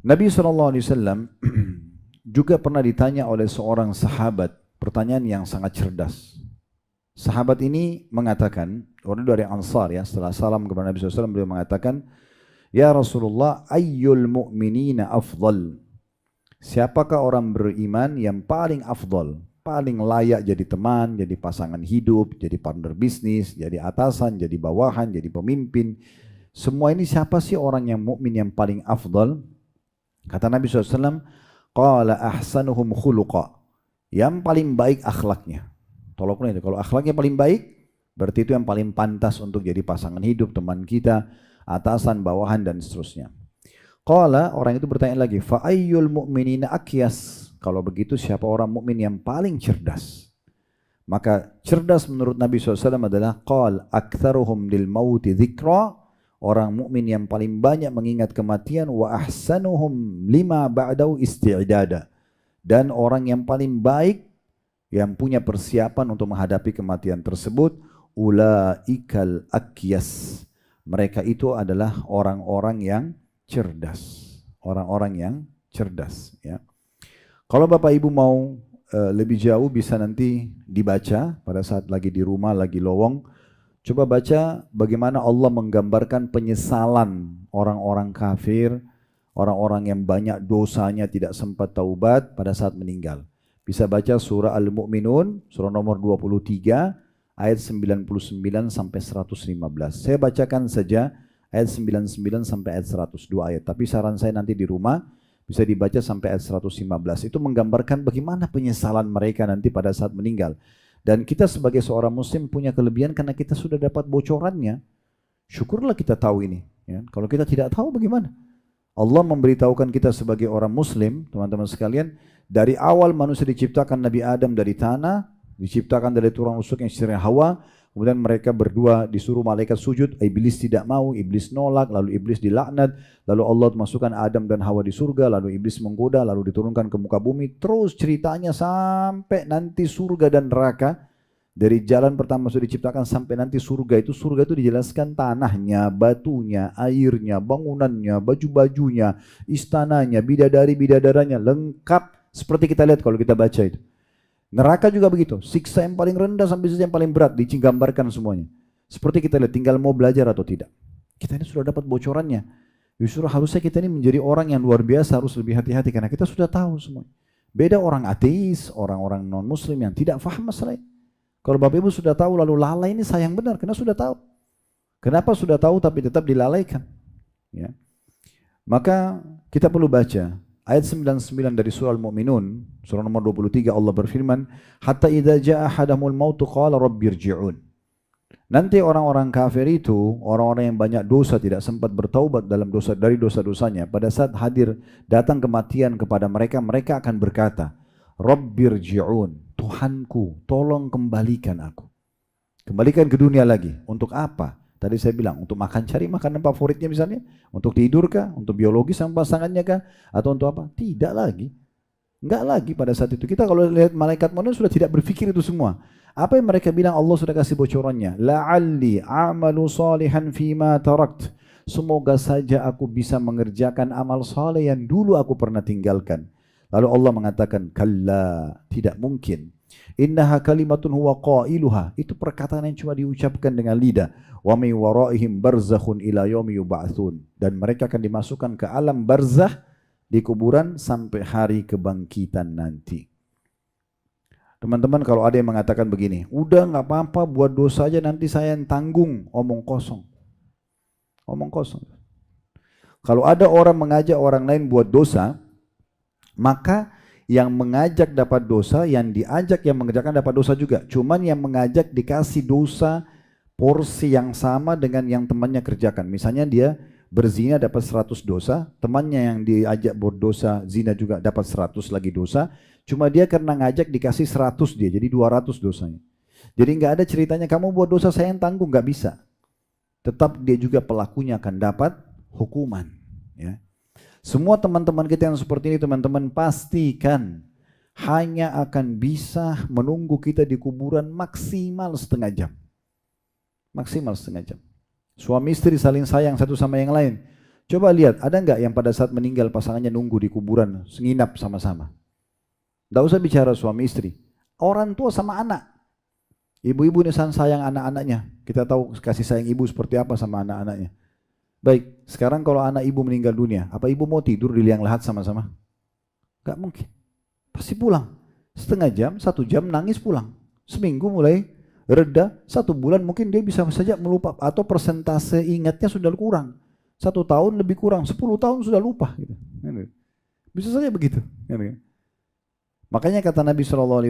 Nabi SAW juga pernah ditanya oleh seorang sahabat pertanyaan yang sangat cerdas. Sahabat ini mengatakan, orang dari Ansar ya, setelah salam kepada Nabi SAW beliau mengatakan, Ya Rasulullah, ayyul mu'minina afdal? Siapakah orang beriman yang paling afdal? Paling layak jadi teman, jadi pasangan hidup, jadi partner bisnis, jadi atasan, jadi bawahan, jadi pemimpin. Semua ini siapa sih orang yang mukmin yang paling afdal? Kata Nabi SAW, Qala ahsanuhum khuluqa. Yang paling baik akhlaknya. Tolong itu, kalau akhlaknya paling baik, berarti itu yang paling pantas untuk jadi pasangan hidup, teman kita, atasan, bawahan, dan seterusnya. Qala, orang itu bertanya lagi, fa ayyul mu'minina akyas? Kalau begitu siapa orang mukmin yang paling cerdas? Maka cerdas menurut Nabi SAW adalah qal aktsaruhum lil mauti dzikra, orang mukmin yang paling banyak mengingat kematian, wa ahsanuhum lima ba'dahu isti'dada, dan orang yang paling baik yang punya persiapan untuk menghadapi kematian tersebut, ulaikal akyas, mereka itu adalah orang-orang yang cerdas, orang-orang yang cerdas ya. Kalau Bapak Ibu mau lebih jauh bisa nanti dibaca pada saat lagi di rumah, lagi lowong. Coba baca bagaimana Allah menggambarkan penyesalan orang-orang kafir, orang-orang yang banyak dosanya tidak sempat taubat pada saat meninggal. Bisa baca surah Al-Mu'minun, surah nomor 23, ayat 99 sampai 115. Saya bacakan saja ayat 99 sampai ayat 100, 2 ayat. Tapi saran saya nanti di rumah bisa dibaca sampai ayat 115. Itu menggambarkan bagaimana penyesalan mereka nanti pada saat meninggal. Dan kita sebagai seorang muslim punya kelebihan karena kita sudah dapat bocorannya. Syukurlah kita tahu ini. Ya. Kalau kita tidak tahu bagaimana? Allah memberitahukan kita sebagai orang muslim, teman-teman sekalian, dari awal manusia diciptakan Nabi Adam dari tanah, diciptakan dari tulang rusuk yang istilahnya Hawa. Kemudian mereka berdua disuruh malaikat sujud, iblis tidak mau, iblis nolak, lalu iblis dilaknat, lalu Allah masukkan Adam dan Hawa di surga, lalu iblis menggoda, lalu diturunkan ke muka bumi. Terus ceritanya sampai nanti surga dan neraka. Dari jalan pertama sudah diciptakan sampai nanti surga itu dijelaskan tanahnya, batunya, airnya, bangunannya, baju-bajunya, istananya, bidadari-bidadaranya, lengkap seperti kita lihat kalau kita baca itu. Neraka juga begitu, siksa yang paling rendah sampai siksa yang paling berat digambarkan semuanya. Seperti kita lihat, tinggal mau belajar atau tidak. Kita ini sudah dapat bocorannya. Justru harusnya kita ini menjadi orang yang luar biasa, harus lebih hati-hati karena kita sudah tahu semua. Beda orang ateis, orang-orang non-muslim yang tidak paham masalah ini. Kalau Bapak Ibu sudah tahu lalu lalai, ini sayang benar karena sudah tahu. Kenapa sudah tahu tapi tetap dilalaikan? Ya. Maka kita perlu baca. Ayat 99 dari surah Al-Mu'minun, surah nomor 23, Allah berfirman, Hatta idza jaa ahadahumul mautu qala rabbirji'un. Nanti orang-orang kafir itu, orang-orang yang banyak dosa tidak sempat bertaubat dari dosa-dosanya, pada saat hadir datang kematian kepada mereka, mereka akan berkata, Rabbirji'un, Tuhanku, tolong kembalikan aku. Kembalikan ke dunia lagi. Untuk apa? Tadi saya bilang, untuk makan, cari makanan favoritnya misalnya, untuk tidur kah, untuk biologis sama pasangannya kah, atau untuk apa? Tidak lagi. Enggak lagi pada saat itu. Kita kalau lihat malaikat manusia sudah tidak berpikir itu semua. Apa yang mereka bilang Allah sudah kasih bocorannya. La'alli a'malu salihan fima tarakt. Semoga saja aku bisa mengerjakan amal saleh yang dulu aku pernah tinggalkan. Lalu Allah mengatakan, kalla, tidak mungkin. Innaha kalimatun huwa qailuha. Itu perkataan yang cuma diucapkan dengan lidah. Wa min waraihim barzakhun ila yaumi yub'atsun. Dan mereka akan dimasukkan ke alam barzakh di kuburan sampai hari kebangkitan nanti. Teman-teman, kalau ada yang mengatakan begini, udah nggak apa-apa buat dosa aja nanti saya yang tanggung, omong kosong. Omong kosong. Kalau ada orang mengajak orang lain buat dosa, maka yang mengajak dapat dosa, yang diajak yang mengerjakan dapat dosa juga. Cuman yang mengajak dikasih dosa porsi yang sama dengan yang temannya kerjakan. Misalnya dia berzina dapat 100 dosa, temannya yang diajak buat dosa zina juga dapat 100 lagi dosa. Cuma dia karena ngajak dikasih 100 dia, jadi 200 dosanya. Jadi nggak ada ceritanya kamu buat dosa saya yang tanggung, nggak bisa. Tetap dia juga pelakunya akan dapat hukuman. Ya. Semua teman-teman kita yang seperti ini, teman-teman pastikan hanya akan bisa menunggu kita di kuburan maksimal setengah jam. Maksimal setengah jam. Suami istri saling sayang satu sama yang lain. Coba lihat, ada nggak yang pada saat meninggal pasangannya nunggu di kuburan, nginap sama-sama? Nggak usah bicara suami istri, orang tua sama anak. Ibu-ibu ini sayang anak-anaknya. Kita tahu kasih sayang ibu seperti apa sama anak-anaknya. Baik, sekarang kalau anak ibu meninggal dunia, apa ibu mau tidur di liang lahat sama-sama? Gak mungkin. Pasti pulang. Setengah jam, 1 jam nangis pulang. Seminggu mulai reda, 1 bulan mungkin dia bisa saja melupa atau persentase ingatnya sudah kurang. 1 tahun lebih kurang, 10 tahun sudah lupa. Gitu. Bisa saja begitu. Makanya kata Nabi SAW,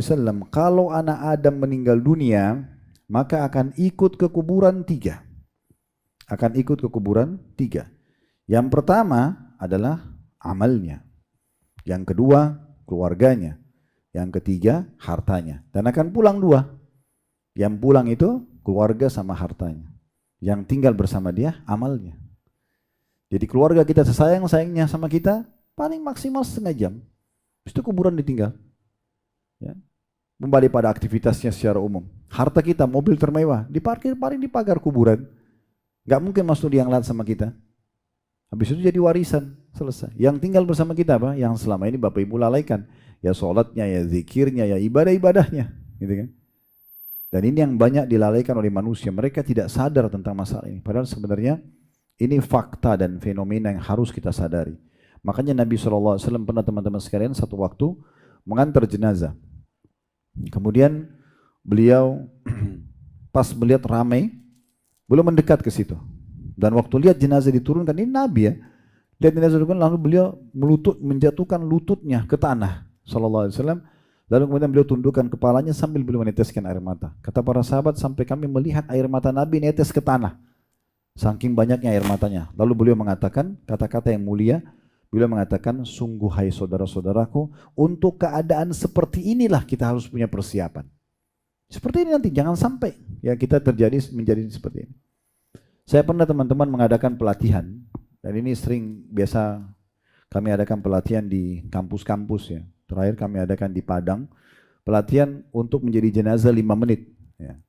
kalau anak Adam meninggal dunia, maka akan ikut ke kuburan 3. Akan ikut ke kuburan 3. Yang pertama adalah amalnya. Yang kedua, keluarganya. Yang ketiga, hartanya. Dan akan pulang 2. Yang pulang itu keluarga sama hartanya. Yang tinggal bersama dia, amalnya. Jadi keluarga kita sesayang-sayangnya sama kita, paling maksimal setengah jam. Habis itu kuburan ditinggal. Ya. Kembali pada aktivitasnya secara umum. Harta kita, mobil termewah, diparkir paling di pagar kuburan. Gak mungkin masuk liang lahat sama kita. Habis itu jadi warisan, selesai. Yang tinggal bersama kita apa? Yang selama ini Bapak Ibu lalaikan. Ya sholatnya, ya zikirnya, ya ibadah-ibadahnya. Gitu kan? Dan ini yang banyak dilalaikan oleh manusia. Mereka tidak sadar tentang masalah ini. Padahal sebenarnya ini fakta dan fenomena yang harus kita sadari. Makanya Nabi SAW pernah teman-teman sekalian satu waktu mengantar jenazah. Kemudian beliau pas melihat ramai, beliau mendekat ke situ. Dan waktu lihat jenazah diturunkan, ini Nabi ya. Lihat jenazah diturunkan, lalu beliau menjatuhkan lututnya ke tanah. SAW. Lalu kemudian beliau tundukkan kepalanya sambil beliau meneteskan air mata. Kata para sahabat, sampai kami melihat air mata Nabi netes ke tanah. Saking banyaknya air matanya. Lalu beliau mengatakan kata-kata yang mulia. Beliau mengatakan, sungguh hai saudara-saudaraku, untuk keadaan seperti inilah kita harus punya persiapan. Seperti ini nanti, jangan sampai ya kita menjadi seperti ini. Saya pernah teman-teman mengadakan pelatihan, dan ini sering biasa kami adakan pelatihan di kampus-kampus ya. Terakhir kami adakan di Padang, pelatihan untuk menjadi jenazah 5 menit. Ya.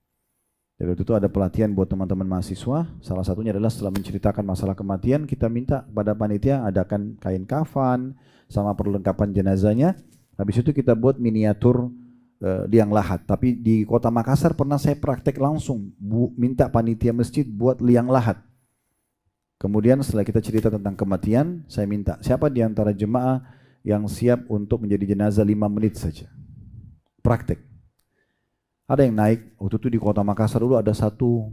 Jadi itu ada pelatihan buat teman-teman mahasiswa, salah satunya adalah setelah menceritakan masalah kematian, kita minta pada panitia adakan kain kafan, sama perlengkapan jenazahnya, habis itu kita buat miniatur liang lahat. Tapi di kota Makassar pernah saya praktek langsung, minta panitia masjid buat liang lahat. Kemudian setelah kita cerita tentang kematian, saya minta siapa di antara jemaah yang siap untuk menjadi jenazah 5 menit saja. Praktek. Ada yang naik, waktu itu di kota Makassar dulu ada satu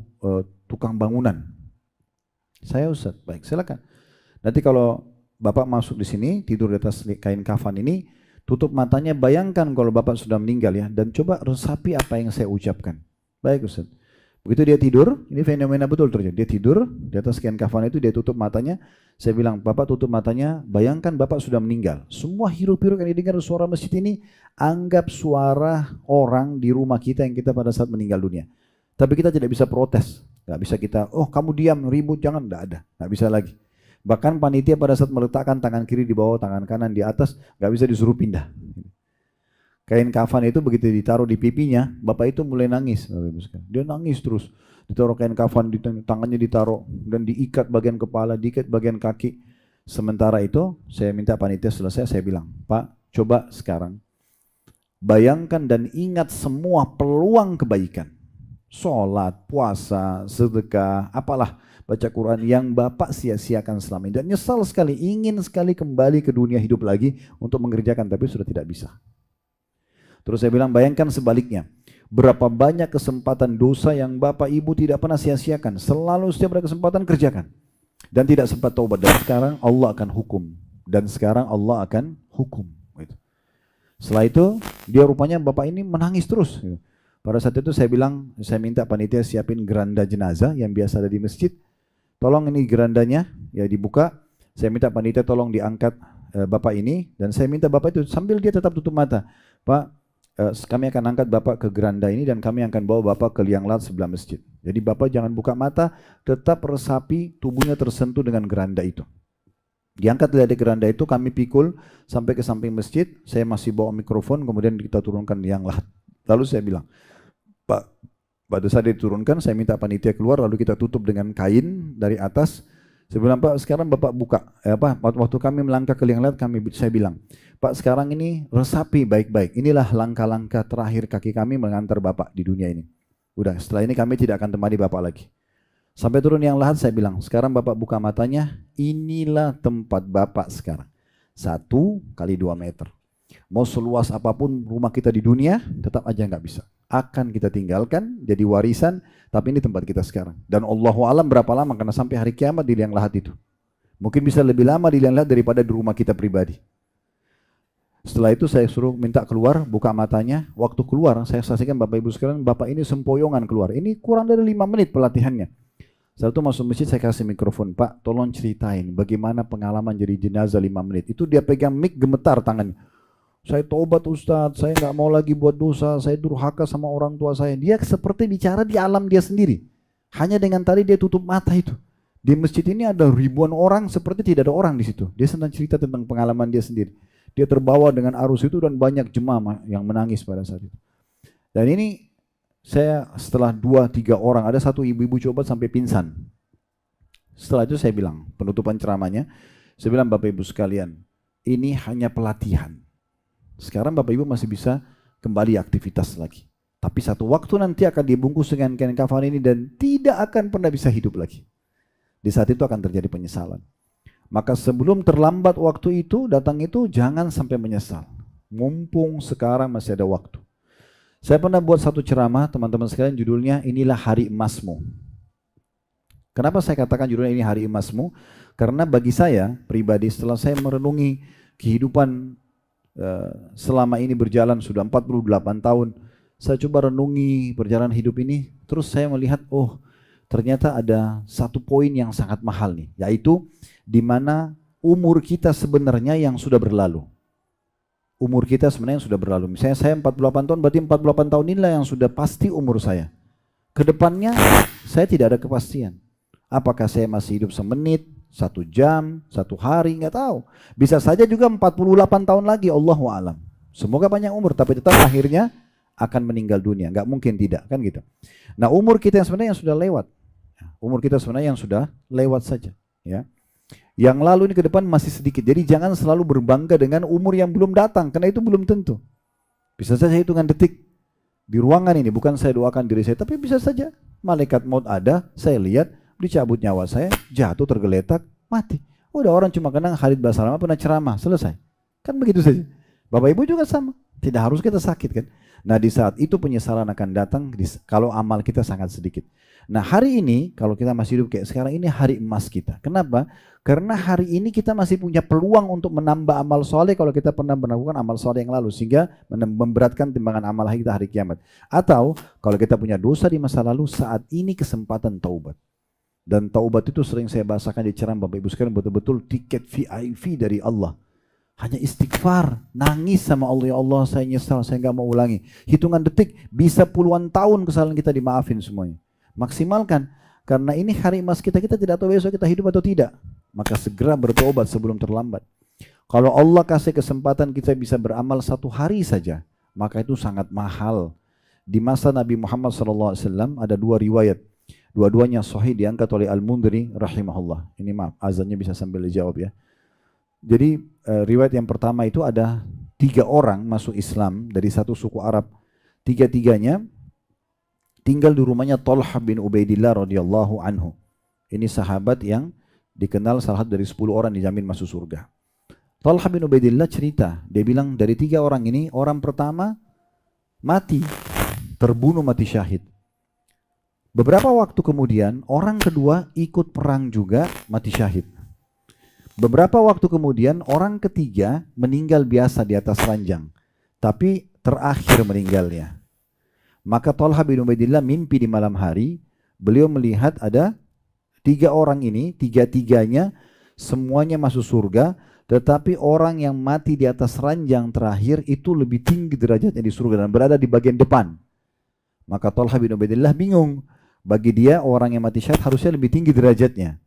tukang bangunan. Saya Ustaz, baik silakan. Nanti kalau Bapak masuk di sini, tidur di atas kain kafan ini, tutup matanya, bayangkan kalau Bapak sudah meninggal ya, dan coba resapi apa yang saya ucapkan. Baik Ustaz. Begitu dia tidur, ini fenomena betul terjadi. Dia tidur di atas kain kafan itu, dia tutup matanya. Saya bilang, Bapak tutup matanya, bayangkan Bapak sudah meninggal. Semua hiruk-pikuk yang didengar suara masjid ini, anggap suara orang di rumah kita yang kita pada saat meninggal dunia. Tapi kita tidak bisa protes. Nggak bisa kita, oh kamu diam, ribut, jangan, nggak ada. Nggak bisa lagi. Bahkan panitia pada saat meletakkan tangan kiri di bawah, tangan kanan di atas, nggak bisa disuruh pindah. Kain kafan itu begitu ditaruh di pipinya, Bapak itu mulai nangis. Dia nangis terus. Ditaruh kain kafan, tangannya ditaruh, dan diikat bagian kepala, diikat bagian kaki. Sementara itu, saya minta panitia selesai, saya bilang, Pak, coba sekarang, bayangkan dan ingat semua peluang kebaikan. Sholat, puasa, sedekah, apalah, baca Quran yang Bapak sia-siakan selama ini. Dan nyesal sekali, ingin sekali kembali ke dunia hidup lagi untuk mengerjakan, tapi sudah tidak bisa. Terus saya bilang, bayangkan sebaliknya. Berapa banyak kesempatan dosa yang Bapak Ibu tidak pernah sia-siakan. Selalu setiap ada kesempatan kerjakan. Dan tidak sempat taubat. Dan sekarang Allah akan hukum. Dan sekarang Allah akan hukum. Setelah itu, dia rupanya Bapak ini menangis terus. Pada saat itu saya bilang, saya minta panitia siapin geranda jenazah yang biasa ada di masjid. Tolong ini gerandanya, ya dibuka. Saya minta panitia tolong diangkat Bapak ini. Dan saya minta Bapak itu sambil dia tetap tutup mata. Pak, kami akan angkat Bapak ke geranda ini dan kami akan bawa Bapak ke liang lahat sebelah masjid. Jadi Bapak jangan buka mata, tetap resapi tubuhnya tersentuh dengan geranda itu. Diangkat dari geranda itu, kami pikul sampai ke samping masjid, saya masih bawa mikrofon, kemudian kita turunkan liang lahat. Lalu saya bilang, Pak, pada saat diturunkan saya minta panitia keluar, lalu kita tutup dengan kain dari atas, Saya bilang, Pak, sekarang Bapak buka. Waktu kami melangkah ke liang lahat, saya bilang, Pak, sekarang ini resapi baik-baik. Inilah langkah-langkah terakhir kaki kami mengantar Bapak di dunia ini. Udah, setelah ini kami tidak akan temani Bapak lagi. Sampai turun yang lahat saya bilang, sekarang Bapak buka matanya, inilah tempat Bapak sekarang. 1x2 meter. Mau seluas apapun rumah kita di dunia, tetap aja nggak bisa. Akan kita tinggalkan, jadi warisan, tapi ini tempat kita sekarang. Dan Allahu alam berapa lama, karena sampai hari kiamat di liang lahat itu. Mungkin bisa lebih lama di liang lahat daripada di rumah kita pribadi. Setelah itu saya suruh minta keluar, buka matanya. Waktu keluar, saya saksikan Bapak Ibu sekalian, Bapak ini sempoyongan keluar. Ini kurang dari 5 menit pelatihannya. Setelah itu masuk masjid, saya kasih mikrofon, Pak, tolong ceritain bagaimana pengalaman jadi jenazah 5 menit. Itu dia pegang mic, gemetar tangannya. Saya tobat Ustadz, saya nggak mau lagi buat dosa, saya durhaka sama orang tua saya. Dia seperti bicara di alam dia sendiri. Hanya dengan tadi dia tutup mata itu. Di masjid ini ada ribuan orang, seperti tidak ada orang di situ. Dia sedang cerita tentang pengalaman dia sendiri. Dia terbawa dengan arus itu dan banyak jemaah yang menangis pada saat itu. Dan ini saya setelah 2-3 orang, ada satu ibu-ibu coba sampai pingsan. Setelah itu saya bilang, penutupan ceramahnya, saya bilang, Bapak Ibu sekalian, ini hanya pelatihan. Sekarang Bapak Ibu masih bisa kembali aktivitas lagi. Tapi satu waktu nanti akan dibungkus dengan kain kafan ini dan tidak akan pernah bisa hidup lagi. Di saat itu akan terjadi penyesalan. Maka sebelum terlambat waktu itu, datang itu jangan sampai menyesal. Mumpung sekarang masih ada waktu. Saya pernah buat satu ceramah, teman-teman sekalian, judulnya Inilah Hari Emasmu. Kenapa saya katakan judulnya ini Hari Emasmu? Karena bagi saya pribadi, setelah saya merenungi kehidupan selama ini berjalan sudah 48 tahun, saya coba renungi perjalanan hidup ini, terus saya melihat, oh ternyata ada satu poin yang sangat mahal nih, yaitu di mana umur kita sebenarnya yang sudah berlalu. Umur kita sebenarnya yang sudah berlalu. Misalnya saya 48 tahun, berarti 48 tahun inilah yang sudah pasti umur saya. Kedepannya saya tidak ada kepastian. Apakah saya masih hidup semenit, 1 jam, 1 hari, nggak tahu. Bisa saja juga 48 tahun lagi, Allahu a'lam. Semoga panjang umur, tapi tetap akhirnya akan meninggal dunia. Nggak mungkin tidak, kan gitu. Nah, umur kita yang sebenarnya yang sudah lewat. Umur kita sebenarnya yang sudah lewat saja. Ya. Yang lalu ini ke depan masih sedikit. Jadi jangan selalu berbangga dengan umur yang belum datang, karena itu belum tentu. Bisa saja hitungan detik di ruangan ini, bukan saya doakan diri saya, tapi bisa saja malaikat maut ada, saya lihat, dicabut nyawa saya, jatuh tergeletak, mati. Udah, orang cuma kenang Khalid Basalamah pernah ceramah, selesai. Kan begitu saja. Bapak Ibu juga sama, tidak harus kita sakit kan. Nah, di saat itu penyesalan akan datang kalau amal kita sangat sedikit. Nah, hari ini kalau kita masih hidup kayak sekarang, ini hari emas kita. Kenapa? Karena hari ini kita masih punya peluang untuk menambah amal soleh kalau kita pernah melakukan amal soleh yang lalu, sehingga memberatkan timbangan amal kita hari kiamat. Atau kalau kita punya dosa di masa lalu, saat ini kesempatan taubat. Dan taubat itu sering saya bahasakan di ceramah Bapak Ibu sekalian, betul-betul tiket VIP dari Allah. Hanya istighfar, nangis sama Allah, ya Allah saya nyesal, saya nggak mau ulangi. Hitungan detik, bisa puluhan tahun kesalahan kita dimaafin semuanya. Maksimalkan, karena ini hari emas kita, kita tidak tahu besok kita hidup atau tidak. Maka segera bertobat sebelum terlambat. Kalau Allah kasih kesempatan kita bisa beramal 1 hari saja, maka itu sangat mahal. Di masa Nabi Muhammad SAW ada 2 riwayat. Dua-duanya sahih, diangkat oleh Al-Mundhiri rahimahullah. Ini maaf, azannya bisa sambil dijawab ya. Jadi riwayat yang pertama itu ada 3 orang masuk Islam dari satu suku Arab. 3-tiganya tinggal di rumahnya Talha bin Ubaidillah radhiyallahu anhu. Ini sahabat yang dikenal salah satu dari 10 orang dijamin masuk surga. Talha bin Ubaidillah cerita, dia bilang dari 3 orang ini, orang pertama mati, terbunuh mati syahid. Beberapa waktu kemudian orang kedua ikut perang juga mati syahid. Beberapa waktu kemudian orang ketiga meninggal biasa di atas ranjang, tapi terakhir meninggalnya. Maka Talha bin Ubaidillah mimpi di malam hari, beliau melihat ada 3 orang ini, 3-tiganya semuanya masuk surga, tetapi orang yang mati di atas ranjang terakhir itu lebih tinggi derajatnya di surga dan berada di bagian depan. Maka Talha bin Ubaidillah bingung, bagi dia orang yang mati syahid harusnya lebih tinggi derajatnya.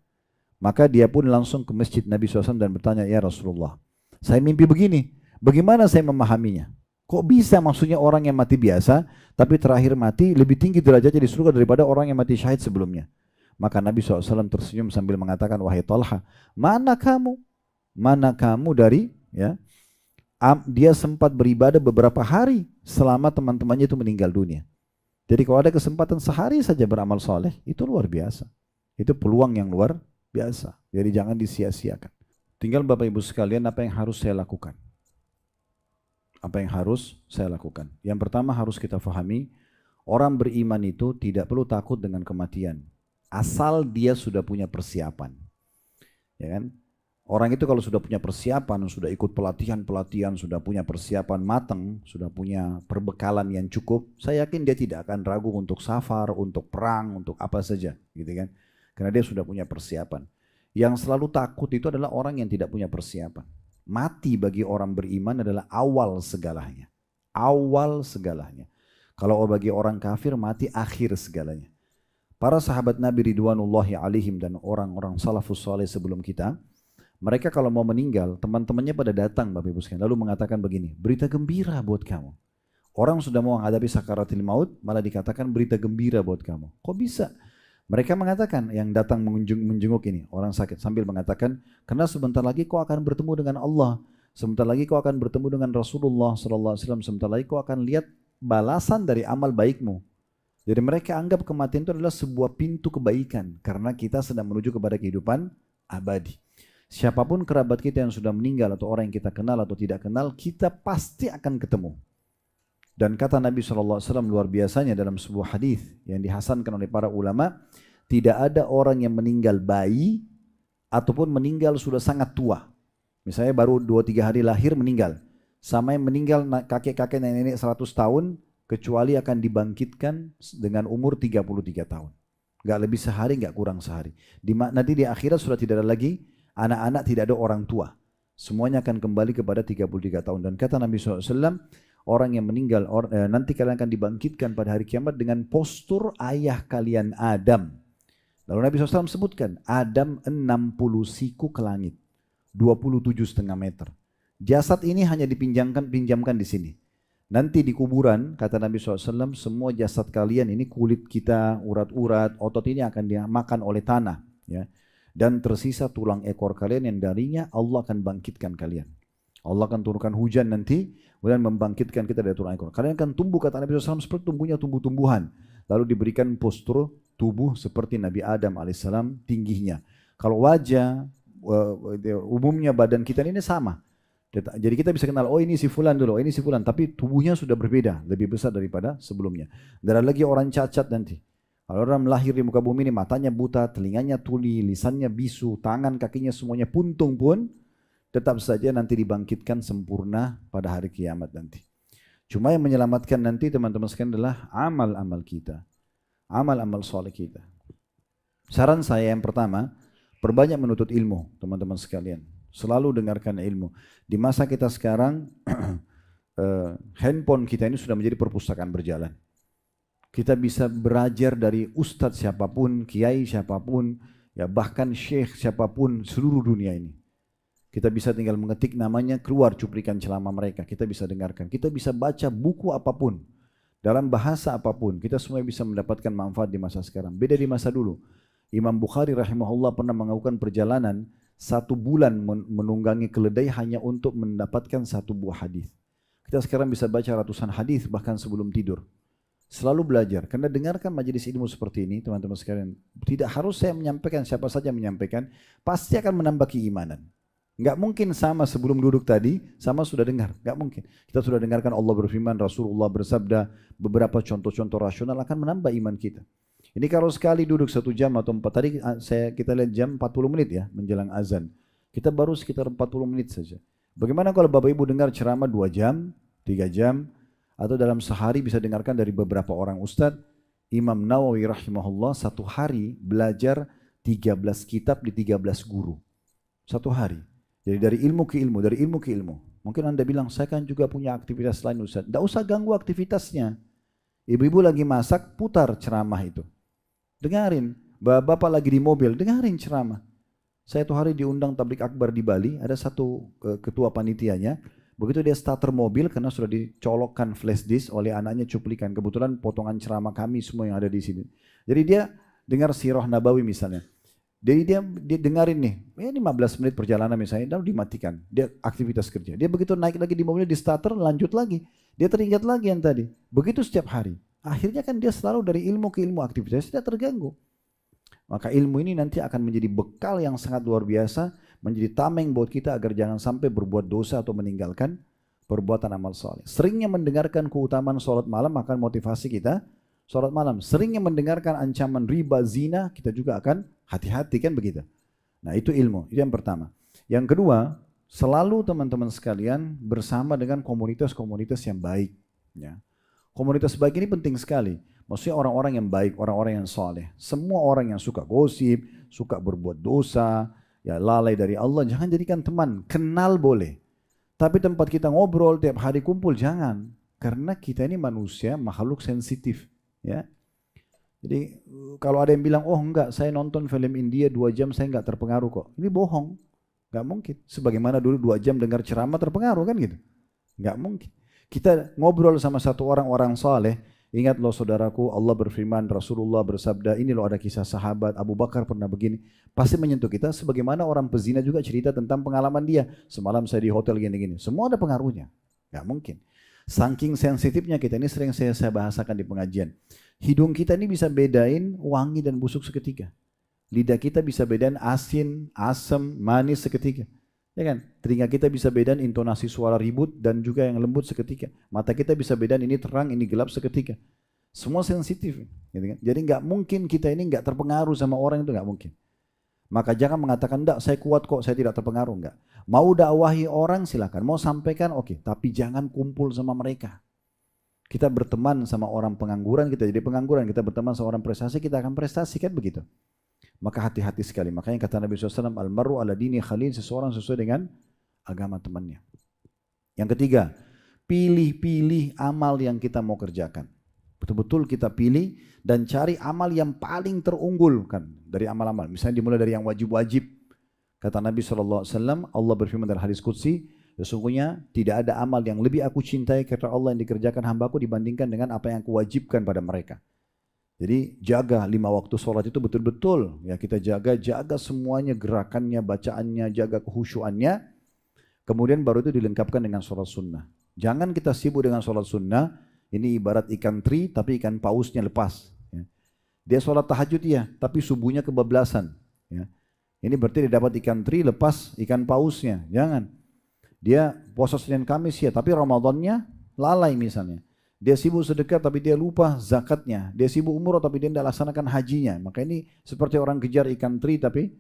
Maka dia pun langsung ke masjid Nabi SAW dan bertanya, ya Rasulullah, saya mimpi begini, bagaimana saya memahaminya? Kok bisa maksudnya orang yang mati biasa, tapi terakhir mati lebih tinggi derajatnya di surga daripada orang yang mati syahid sebelumnya? Maka Nabi SAW tersenyum sambil mengatakan, wahai Talha, mana kamu? Mana kamu dari, ya, dia sempat beribadah beberapa hari selama teman-temannya itu meninggal dunia. Jadi kalau ada kesempatan sehari saja beramal soleh, itu luar biasa. Itu peluang yang luar biasa. Jadi jangan disia-siakan. Tinggal Bapak Ibu sekalian, apa yang harus saya lakukan? Apa yang harus saya lakukan? Yang pertama harus kita fahami, orang beriman itu tidak perlu takut dengan kematian. Asal dia sudah punya persiapan. Ya kan? Orang itu kalau sudah punya persiapan, sudah ikut pelatihan-pelatihan, sudah punya persiapan matang, sudah punya perbekalan yang cukup, saya yakin dia tidak akan ragu untuk safar, untuk perang, untuk apa saja, gitu kan? Karena dia sudah punya persiapan. Yang selalu takut itu adalah orang yang tidak punya persiapan. Mati bagi orang beriman adalah awal segalanya. Awal segalanya. Kalau bagi orang kafir, mati akhir segalanya. Para sahabat Nabi Ridwanullahi alaihim dan orang-orang salafus saleh sebelum kita, mereka kalau mau meninggal, teman-temannya pada datang Bapak Ibu sekalian, lalu mengatakan begini, berita gembira buat kamu. Orang sudah mau menghadapi sakaratil maut, malah dikatakan berita gembira buat kamu. Kok bisa? Mereka mengatakan, yang datang menjenguk ini, orang sakit, sambil mengatakan, karena sebentar lagi kau akan bertemu dengan Allah, sebentar lagi kau akan bertemu dengan Rasulullah SAW, sebentar lagi kau akan lihat balasan dari amal baikmu. Jadi mereka anggap kematian itu adalah sebuah pintu kebaikan, karena kita sedang menuju kepada kehidupan abadi. Siapapun kerabat kita yang sudah meninggal atau orang yang kita kenal atau tidak kenal, kita pasti akan ketemu. Dan kata Nabi SAW luar biasanya dalam sebuah hadis yang dihasankan oleh para ulama, tidak ada orang yang meninggal bayi ataupun meninggal sudah sangat tua. Misalnya baru 2-3 hari lahir meninggal. Sama yang meninggal kakek-kakek nenek-nenek 100 tahun, kecuali akan dibangkitkan dengan umur 33 tahun. Gak lebih sehari, gak kurang sehari. Nanti di akhirat sudah tidak ada lagi anak-anak, tidak ada orang tua. Semuanya akan kembali kepada 33 tahun. Dan kata Nabi SAW, orang yang meninggal, nanti kalian akan dibangkitkan pada hari kiamat dengan postur ayah kalian Adam. Lalu Nabi SAW sebutkan, Adam 60 siku ke langit, 27,5 meter. Jasad ini hanya pinjamkan di sini. Nanti di kuburan, kata Nabi SAW, semua jasad kalian ini, kulit kita, urat-urat, otot ini akan dimakan oleh tanah. Ya. Dan tersisa tulang ekor kalian yang darinya Allah akan bangkitkan kalian. Allah akan turunkan hujan nanti, kemudian membangkitkan kita dari tulang ekor. Kalian akan tumbuh, kata Nabi SAW, seperti tumbuhnya tumbuh-tumbuhan. Lalu diberikan postur tubuh seperti Nabi Adam AS tingginya. Kalau wajah, umumnya badan kita ini sama. Jadi kita bisa kenal, oh ini si fulan dulu, oh ini si fulan. Tapi tubuhnya sudah berbeda, lebih besar daripada sebelumnya. Dan ada lagi orang cacat nanti. Kalau orang lahir di muka bumi ini, matanya buta, telinganya tuli, lisannya bisu, tangan kakinya semuanya puntung pun, tetap saja nanti dibangkitkan sempurna pada hari kiamat nanti. Cuma yang menyelamatkan nanti teman-teman sekalian adalah amal-amal kita. Amal-amal soleh kita. Saran saya yang pertama, perbanyak menuntut ilmu teman-teman sekalian. Selalu dengarkan ilmu. Di masa kita sekarang, handphone kita ini sudah menjadi perpustakaan berjalan. Kita bisa belajar dari ustadz siapapun, kiai siapapun, ya bahkan syekh siapapun seluruh dunia ini. Kita bisa tinggal mengetik namanya, keluar cuplikan ceramah mereka, kita bisa dengarkan. Kita bisa baca buku apapun, dalam bahasa apapun, kita semua bisa mendapatkan manfaat di masa sekarang. Beda di masa dulu. Imam Bukhari rahimahullah pernah melakukan perjalanan 1 bulan menunggangi keledai hanya untuk mendapatkan 1 buah hadis. Kita sekarang bisa baca ratusan hadis bahkan sebelum tidur. Selalu belajar, karena dengarkan majelis ilmu seperti ini teman-teman sekalian. Tidak harus saya menyampaikan, siapa saja menyampaikan, pasti akan menambah keimanan. Enggak mungkin sama sebelum duduk tadi, sama sudah dengar, enggak mungkin. Kita sudah dengarkan Allah berfirman, Rasulullah bersabda, beberapa contoh-contoh rasional akan menambah iman kita. Ini kalau sekali duduk 1 jam atau 4, tadi kita lihat jam 40 menit ya, menjelang azan. Kita baru sekitar 40 menit saja. Bagaimana kalau Bapak Ibu dengar ceramah 2 jam, 3 jam, atau dalam sehari bisa dengarkan dari beberapa orang ustadz. Imam Nawawi rahimahullah 1 hari belajar 13 kitab di 13 guru. 1 hari. Jadi dari ilmu ke ilmu, dari ilmu ke ilmu. Mungkin Anda bilang, saya kan juga punya aktivitas lain ustadz. Tidak usah ganggu aktivitasnya. Ibu-ibu lagi masak, putar ceramah itu. Dengarin. Bapak lagi di mobil, dengarin ceramah. Saya 1 hari diundang tablik akbar di Bali, ada 1 ketua panitianya. Begitu dia starter mobil, karena sudah dicolokkan flash disk oleh anaknya cuplikan. Kebetulan potongan ceramah kami semua yang ada di sini. Jadi dia dengar sirah Nabawi misalnya. Jadi dia dengarin nih, ya 15 menit perjalanan misalnya, lalu dimatikan. Dia aktivitas kerja. Dia begitu naik lagi di mobilnya, di starter, lanjut lagi. Dia teringat lagi yang tadi. Begitu setiap hari. Akhirnya kan dia selalu dari ilmu ke ilmu, aktivitasnya tidak terganggu. Maka ilmu ini nanti akan menjadi bekal yang sangat luar biasa, menjadi tameng buat kita agar jangan sampai berbuat dosa atau meninggalkan perbuatan amal soleh. Seringnya mendengarkan keutamaan sholat malam akan motivasi kita sholat malam. Seringnya mendengarkan ancaman riba, zina, kita juga akan hati-hati kan begitu. Nah itu ilmu, itu yang pertama. Yang kedua, selalu teman-teman sekalian bersama dengan komunitas-komunitas yang baik. Ya. Komunitas baik ini penting sekali. Maksudnya orang-orang yang baik, orang-orang yang soleh. Semua orang yang suka gosip, suka berbuat dosa, ya lalai dari Allah, jangan jadikan teman. Kenal boleh. Tapi tempat kita ngobrol, tiap hari kumpul, jangan. Karena kita ini manusia, makhluk sensitif. Ya. Jadi kalau ada yang bilang, oh enggak, saya nonton film India 2 jam saya enggak terpengaruh kok. Ini bohong. Enggak mungkin. Sebagaimana dulu 2 jam dengar ceramah terpengaruh kan gitu. Enggak mungkin. Kita ngobrol sama satu orang saleh, ingat loh saudaraku, Allah berfirman, Rasulullah bersabda, ini loh ada kisah sahabat, Abu Bakar pernah begini. Pasti menyentuh kita, sebagaimana orang pezina juga cerita tentang pengalaman dia. Semalam saya di hotel gini-gini. Semua ada pengaruhnya. Enggak mungkin. Saking sensitifnya kita, ini sering saya bahasakan di pengajian. Hidung kita ini bisa bedain wangi dan busuk seketika. Lidah kita bisa bedain asin, asam, manis seketika. Ya kan? Telinga kita bisa bedain intonasi suara ribut dan juga yang lembut seketika. Mata kita bisa bedain ini terang, ini gelap seketika. Semua sensitif. Gitu kan? Jadi nggak mungkin kita ini nggak terpengaruh sama orang, itu nggak mungkin. Maka jangan mengatakan, enggak saya kuat kok, saya tidak terpengaruh. Enggak. Mau dakwahi orang silakan, mau sampaikan oke, tapi jangan kumpul sama mereka. Kita berteman sama orang pengangguran, kita jadi pengangguran. Kita berteman sama orang prestasi, kita akan prestasi, kan begitu. Maka hati-hati sekali. Makanya kata Nabi SAW, Al-maru ala dini khalil, seseorang sesuai dengan agama temannya. Yang ketiga, pilih-pilih amal yang kita mau kerjakan. Betul-betul kita pilih dan cari amal yang paling terunggul kan dari amal-amal. Misalnya dimulai dari yang wajib-wajib. Kata Nabi SAW, Allah berfirman dalam hadis qudsi, sesungguhnya tidak ada amal yang lebih aku cintai kata Allah yang dikerjakan hambaku dibandingkan dengan apa yang aku wajibkan pada mereka. Jadi jaga 5 waktu sholat itu betul-betul. Ya kita jaga semuanya, gerakannya, bacaannya, jaga kehusyuannya. Kemudian baru itu dilengkapkan dengan sholat sunnah. Jangan kita sibuk dengan sholat sunnah. Ini ibarat ikan teri tapi ikan pausnya lepas. Ya. Dia sholat tahajud ya, tapi subuhnya kebablasan. Ya. Ini berarti dia dapat ikan teri lepas ikan pausnya. Jangan. Dia puasa Senin Kamis ya, tapi Ramadannya lalai misalnya. Dia sibuk sedekah tapi dia lupa zakatnya. Dia sibuk umroh tapi dia tidak laksanakan hajinya. Maka ini seperti orang kejar ikan teri tapi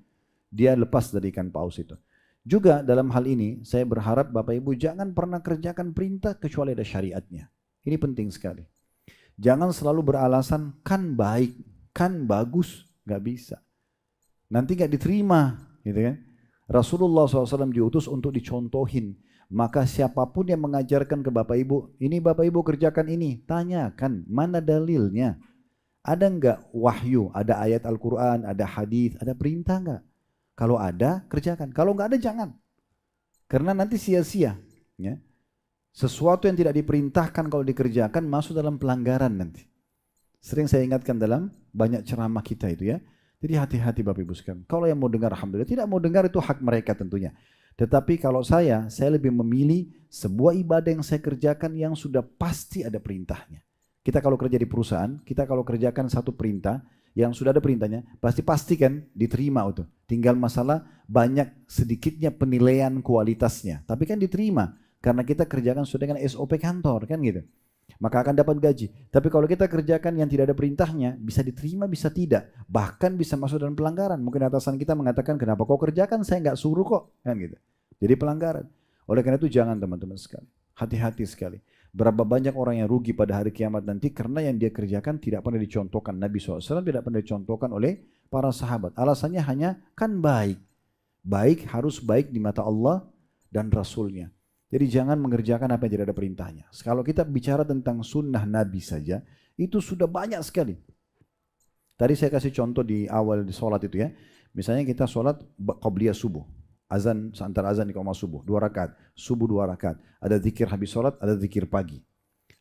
dia lepas dari ikan paus itu. Juga dalam hal ini saya berharap Bapak Ibu jangan pernah kerjakan perintah kecuali ada syariatnya. Ini penting sekali. Jangan selalu beralasan kan baik, kan bagus, nggak bisa. Nanti nggak diterima, gitu kan? Rasulullah SAW diutus untuk dicontohin. Maka siapapun yang mengajarkan ke Bapak Ibu, ini Bapak Ibu kerjakan ini, tanyakan mana dalilnya. Ada enggak wahyu, ada ayat Al-Quran, ada hadis, ada perintah enggak? Kalau ada, kerjakan. Kalau enggak ada, jangan. Karena nanti sia-sia. Ya. Sesuatu yang tidak diperintahkan kalau dikerjakan masuk dalam pelanggaran nanti. Sering saya ingatkan dalam banyak ceramah kita itu ya. Jadi hati-hati Bapak Ibu sekalian. Kalau yang mau dengar alhamdulillah, tidak mau dengar itu hak mereka tentunya. Tetapi kalau saya lebih memilih sebuah ibadah yang saya kerjakan yang sudah pasti ada perintahnya. Kita kalau kerja di perusahaan, kita kalau kerjakan satu perintah yang sudah ada perintahnya, pasti kan diterima itu. Tinggal masalah banyak sedikitnya penilaian kualitasnya. Tapi kan diterima karena kita kerjakan sesuai dengan SOP kantor kan gitu. Maka akan dapat gaji. Tapi kalau kita kerjakan yang tidak ada perintahnya, bisa diterima, bisa tidak. Bahkan bisa masuk dalam pelanggaran. Mungkin atasan kita mengatakan, kenapa kau kerjakan, saya nggak suruh kok. Kan gitu. Jadi pelanggaran. Oleh karena itu jangan teman-teman sekali. Hati-hati sekali. Berapa banyak orang yang rugi pada hari kiamat nanti karena yang dia kerjakan tidak pernah dicontohkan. Nabi SAW tidak pernah dicontohkan oleh para sahabat. Alasannya hanya kan baik. Baik harus baik di mata Allah dan Rasulnya. Jadi jangan mengerjakan apa yang tidak ada perintahnya. Kalau kita bicara tentang sunnah Nabi saja, itu sudah banyak sekali. Tadi saya kasih contoh di awal di sholat itu ya. Misalnya kita sholat qabliyah subuh. Azan, antara azan di iqamah subuh. 2 rakaat. Subuh 2 rakaat. Ada zikir habis sholat, ada zikir pagi.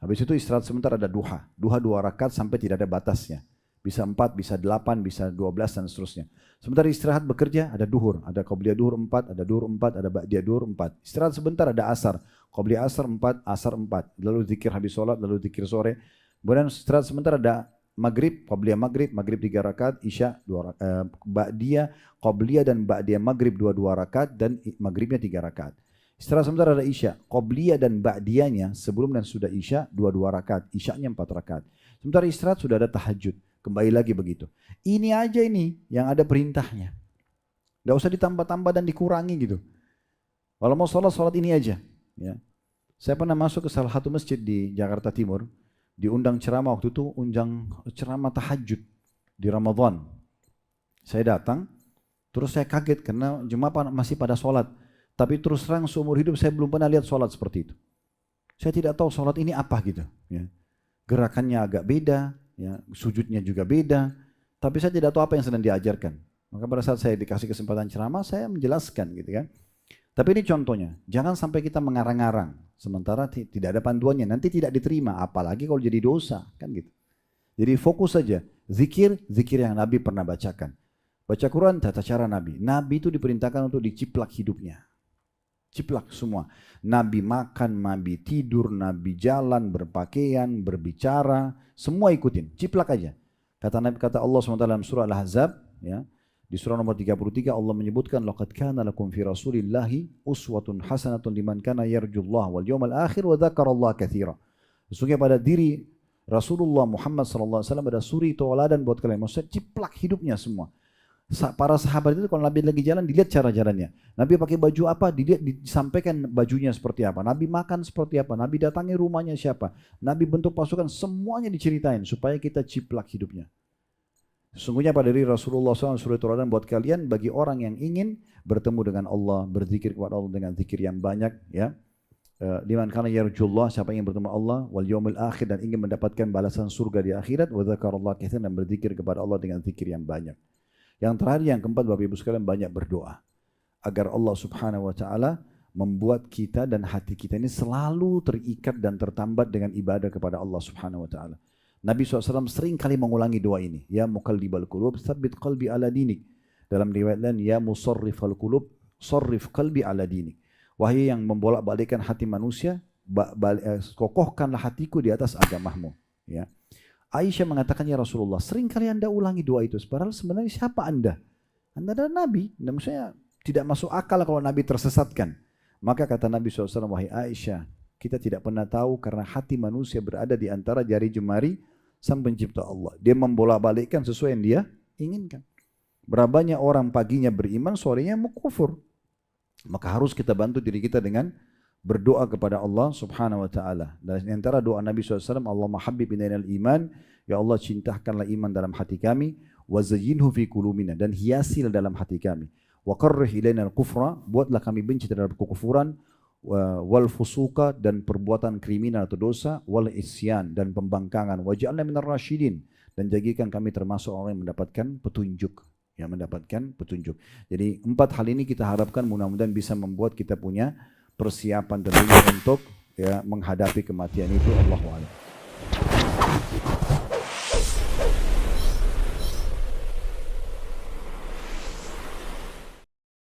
Habis itu istirahat sebentar ada duha. Duha 2 rakaat sampai tidak ada batasnya. Bisa 4, bisa 8, bisa 12 dan seterusnya. Sementara istirahat bekerja ada duhur, ada qabliyah duhur 4, ada duhur 4, ada ba'diyah duhur 4. Istirahat sebentar ada asar, qabliyah asar 4, asar 4. Lalu zikir habis sholat, lalu zikir sore. Kemudian istirahat sebentar ada maghrib, qabliyah maghrib, maghrib 3 rakaat, isya 2 rakaat, ba'diyah, qabliyah dan ba'diyah maghrib 2 rakaat dan maghribnya 3 rakaat. Istirahat sebentar ada isya, qabliyah dan ba'diyahnya sebelum dan sudah isya 2 rakaat, isyanya 4 rakaat. Sementara istirahat sudah ada tahajud. Kembali lagi begitu. Ini aja ini yang ada perintahnya. Gak usah ditambah-tambah dan dikurangi gitu. Kalau mau sholat, sholat ini aja. Ya. Saya pernah masuk ke salah satu masjid di Jakarta Timur. Diundang ceramah waktu itu, undang ceramah tahajud di Ramadan. Saya datang, terus saya kaget karena jemaah masih pada sholat. Tapi terus terang seumur hidup saya belum pernah lihat sholat seperti itu. Saya tidak tahu sholat ini apa gitu. Ya. Gerakannya agak beda. Ya, sujudnya juga beda, tapi saya tidak tahu apa yang sedang diajarkan. Maka pada saat saya dikasih kesempatan ceramah, saya menjelaskan gitu kan. Tapi ini contohnya, jangan sampai kita mengarang-arang, sementara tidak ada panduannya, nanti tidak diterima, apalagi kalau jadi dosa, kan gitu. Jadi fokus saja, zikir yang Nabi pernah bacakan. Baca Quran, tata cara Nabi. Nabi itu diperintahkan untuk diciplak hidupnya. Ciplak semua. Nabi makan, Nabi tidur, Nabi jalan, berpakaian, berbicara, semua ikutin. Ciplak aja. Kata Nabi, kata Allah SWT dalam surah Al-Ahzab, ya, di surah nomor 33 Allah menyebutkan laqad kana lakum fi rasulillahi uswatun hasanatun liman kana yarjullaha wal yawmal akhir wa dzakarallaha katsira. Sesungguhnya pada diri Rasulullah Muhammad SAW ada suri tauladan buat kalian. Maksudnya ciplak hidupnya semua. Para sahabat itu kalau Nabi lagi jalan dilihat cara-caranya. Nabi pakai baju apa, dilihat disampaikan bajunya seperti apa. Nabi makan seperti apa, Nabi datangi rumahnya siapa. Nabi bentuk pasukan, semuanya diceritain supaya kita ciplak hidupnya. Sesungguhnya pada diri Rasulullah SAW suri tauladan buat kalian bagi orang yang ingin bertemu dengan Allah, berzikir kepada Allah dengan zikir yang banyak, ya. Liman kana yarjullah, siapa yang bertemu Allah, wal yaumil akhir, dan ingin mendapatkan balasan surga di akhirat, wa dzakarallaha katsiran, dan berzikir kepada Allah dengan zikir yang banyak. Yang terakhir, yang keempat, Bapak Ibu sekalian, banyak berdoa agar Allah Subhanahu wa taala membuat kita dan hati kita ini selalu terikat dan tertambat dengan ibadah kepada Allah Subhanahu wa taala. Nabi SAW sering kali mengulangi doa ini, ya muqallibal qulub tsabbit qalbi ala dinik. Dalam riwayat lain, ya musarrifal qulub sarrif qalbi ala dinik. Wahai yang membolak-balikkan hati manusia, kokohkanlah hatiku di atas agamamu, ya. Aisyah mengatakan, ya Rasulullah, sering kali anda ulangi doa itu. Padahal sebenarnya siapa anda? Anda adalah Nabi. Dan maksudnya tidak masuk akal kalau Nabi tersesatkan. Maka kata Nabi SAW, wahai Aisyah, kita tidak pernah tahu karena hati manusia berada di antara jari jemari Sang Pencipta Allah. Dia membolak-balikkan sesuai yang dia inginkan. Berapa banyak orang paginya beriman, sorenya mau kufur. Maka harus kita bantu diri kita dengan berdoa kepada Allah Subhanahu wa taala. Dan di antara doa Nabi SAW, Allahumma habbib ilainal iman, ya Allah cintakanlah iman dalam hati kami, wa zayyinhu fi qulubina, dan hiasilah dalam hati kami. Wa qarrih ilainal kufra, buatlah kami benci terhadap kekufuran, wal fusuqa, dan perbuatan kriminal atau dosa, wal isyan, dan pembangkangan, waj'alna minar rasyidin, dan jadikan kami termasuk orang yang mendapatkan petunjuk. Yang mendapatkan petunjuk. Jadi 4 hal ini kita harapkan mudah-mudahan bisa membuat kita punya persiapan tentunya untuk, ya, menghadapi kematian itu. Allahu a'lam.